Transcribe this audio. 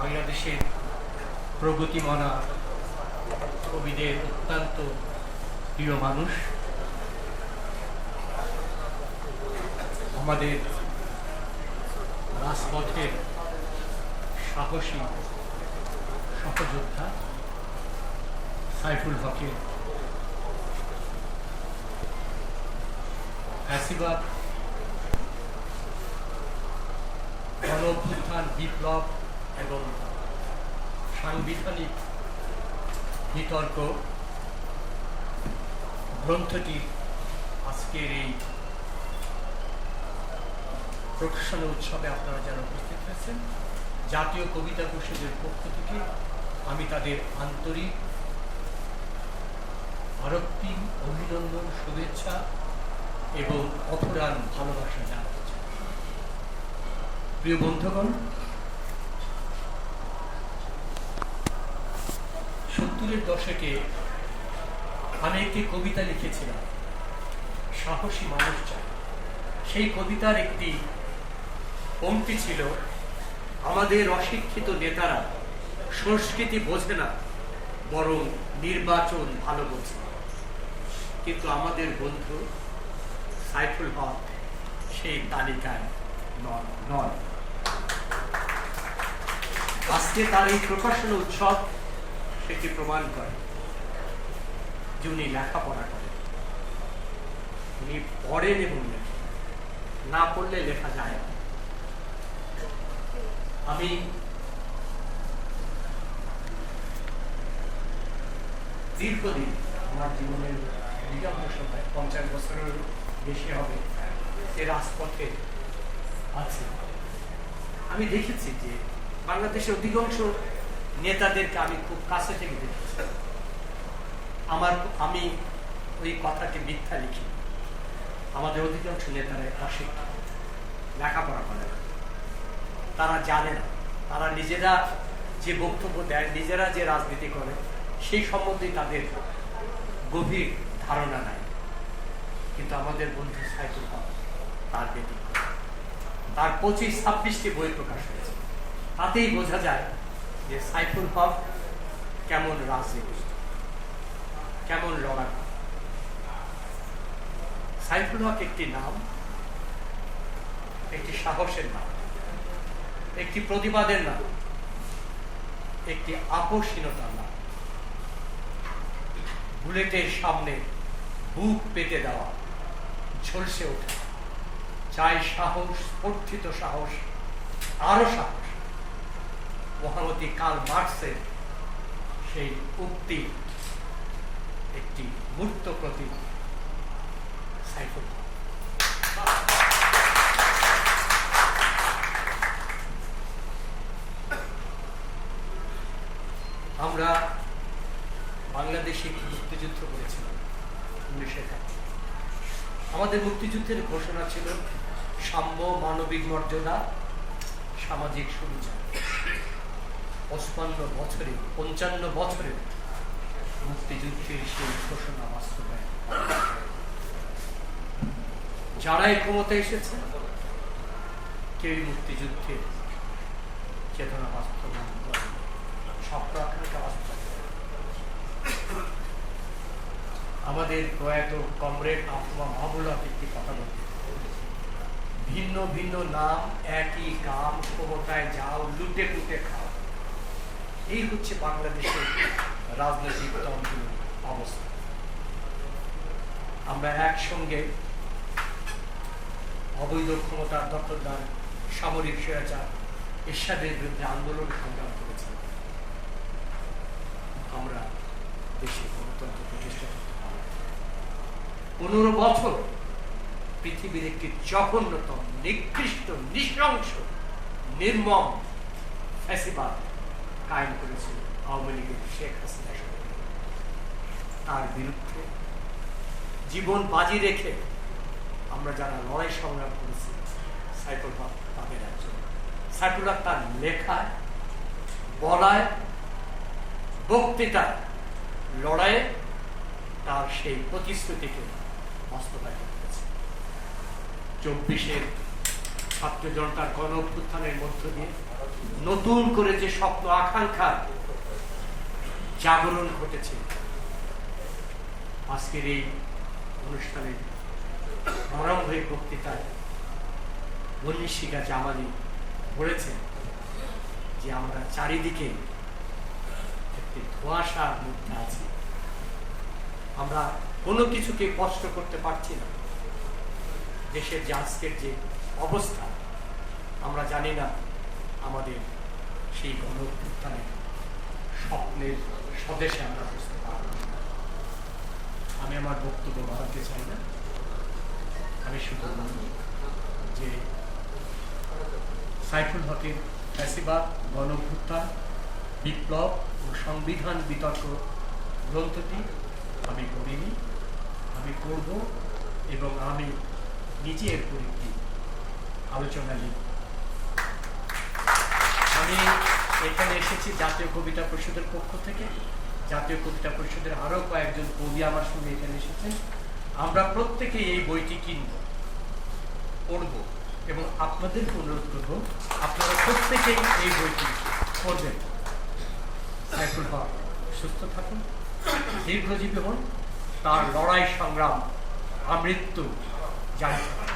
বাংলাদেশের প্রগতিমনা কবিদের অত্যন্ত প্রিয় মানুষ, আমাদের রাজপথের সাহসী সহযোদ্ধা সাইফুল হকের ফ্যাসিবাদ, গণঅভ্যুত্থান, বিপ্লব এবং সাংবিধানিক বিতর্ক গ্রন্থটি আজকের এই প্রকাশনা উৎসবে আপনারা যারা উপস্থিত হয়েছেন, জাতীয় কবিতা পরিষদের পক্ষ থেকে আমি তাদের আন্তরিক আরতি, অভিনন্দন, শুভেচ্ছা এবং অপরাণ ভালোবাসা জানাতে চাই। প্রিয় বন্ধুগণ, 70-এর দশকে আমি একটি কবিতা লিখেছিলাম, সাহসী মানুষ চাই। সেই কবিতার একটি পংক্তি ছিল, আমাদের অশিক্ষিত নেতারা সংস্কৃতি বোঝে না, বরং নির্বাচন ভালো বোঝে। কিন্তু আমাদের বন্ধু সাইফুল হক সেই তালিকায় নয়। আজকে তার এই প্রকাশনা উৎসব সেটি প্রমাণ করে যে উনি লেখাপড়া করেন, উনি পড়েন এবং লেখেন, না পড়লে লেখা যায় না। আমি দীর্ঘদিন আমার জীবনের বিগত সময় 50 বছরের বেশি হবে সে রাজপথে আছে। আমি দেখেছি যে বাংলাদেশের অধিকাংশ নেতাদেরকে আমি খুব কাছে থেকে দেখেছি। আমি ওই কথাটি মিথ্যা লিখি। আমাদের অধিকাংশ নেতারা অশিক্ষিত, লেখাপড়া করে না, তারা জানে না, তারা নিজেরা যে বক্তব্য দেয়, নিজেরা যে রাজনীতি করে সেই সম্বন্ধে তাদের গভীর ধারণা নাই। কিন্তু আমাদের বন্ধু সাইফুল হক তার ব্যতিক্রম। তার 25-26টি বই প্রকাশ হয়েছে, তাতেই বোঝা যায় যে সাইফুল হক কেমন রাজনীতি, কেমন লড়াই। সাইফুল হক একটি নাম, একটি সাহসের নাম, একটি প্রতিবাদের নাম, একটি আপোষহীনতার নাম। বুলেটের সামনে বুক পেতে দেওয়া, ঝলসে ওঠা, চাই সাহস, স্পর্ধিত সাহস, আরো সাহস। মহামতি কার্ল মার্কসের সেই উক্তি একটি মূর্ত প্রতীক সাইফুল। আমরা বাংলাদেশে মুক্তিযুদ্ধ করেছিলাম 1971। আমাদের মুক্তিযুদ্ধের ঘোষণা ছিল সাম্য, মানবিক মর্যাদা, সামাজিক সুবিচার। 55 বছরে মুক্তিযুদ্ধের সেই ঘোষণা বাস্তবায়ন। যারাই ক্ষমতায় এসেছে কেউই মুক্তিযুদ্ধের চেতনা বাস্তবায়ন করে, স্বপ্নটা বাস্তবায়ন। আমাদের প্রয়াত কমরেড আফমা মাহবুল হক একটি কথা বলতেন, ভিন্ন ভিন্ন নাম, একই কাম, ক্ষমতায় যাও, লুটে পুটে খাও। এই হচ্ছে বাংলাদেশের রাজনৈতিক তন্ত্রের অবস্থা। আমরা একসঙ্গে অবৈধ ক্ষমতার দখলদার, সামরিক স্বৈরাচার, এরশাদের বিরুদ্ধে আন্দোলন সংগ্রাম করেছি। আমরা দেশে গণতন্ত্র প্রতিষ্ঠা করতে পারি। 15 বছর পৃথিবীর একটি জঘন্যতম, নিকৃষ্ট, নৃশংস, নির্মম ফ্যাসিবাদ কায়েম করেছিল আওয়ামী লীগের শেখ হাসিনা সরকার। তার বিরুদ্ধে জীবন বাজি রেখে আমরা যারা লড়াই সংগ্রাম করেছি, সাইফুল হক তাদের একজন। সাইফুল হক তার লেখায়, বলায়, বক্তৃতায়, লড়াইয়ে তার সেই প্রতিশ্রুতিকে বাস্তবায়ন করেছে। 24-এর ছাত্র জনতার গণ অভ্যুত্থানের মধ্য দিয়ে নতুন করে যে স্বপ্ন আকাঙ্ক্ষার জাগরণ ঘটেছে, আজকের এই অনুষ্ঠানে প্রারম্ভিক বক্তৃতায় বন্নিশিকা জামালি বলেছেন যে আমরা চারিদিকে একটি ধোঁয়াশার মধ্যে আছি, আমরা কোনো কিছুকে কষ্ট করতে পারছি না। দেশের যে আজকের যে অবস্থা, আমরা জানি না আমাদের সেই গণঅভ্যুত্থানের স্বপ্নের স্বদেশে আমরা বুঝতে পারব না। আমি আমার বক্তব্য বাড়াতে চাই না, আমি শুধু বলব যে সাইফুল হকের ফ্যাসিবাদ, গণঅভ্যুত্থান, বিপ্লব ও সংবিধান বিতর্ক গ্রন্থটি আমি পড়িনি, আমি পড়ব এবং আমি নিজে এর উপর একটি আলোচনা লিখব। আমি এখানে এসেছি জাতীয় কবিতা পরিষদের পক্ষ থেকে। জাতীয় কবিতা পরিষদের আরও কয়েকজন কবি আমার সঙ্গে এখানে এসেছেন। আমরা প্রত্যেকেই এই বইটি কিনব, পড়ব এবং আপনাদেরকে অনুরোধ করব আপনারা প্রত্যেকেই এই বইটি পড়বেন। সাইফুল হক সুস্থ থাকুন, দীর্ঘজীবী হন, তার লড়াই সংগ্রাম আমৃত্যু জারি থাকুন।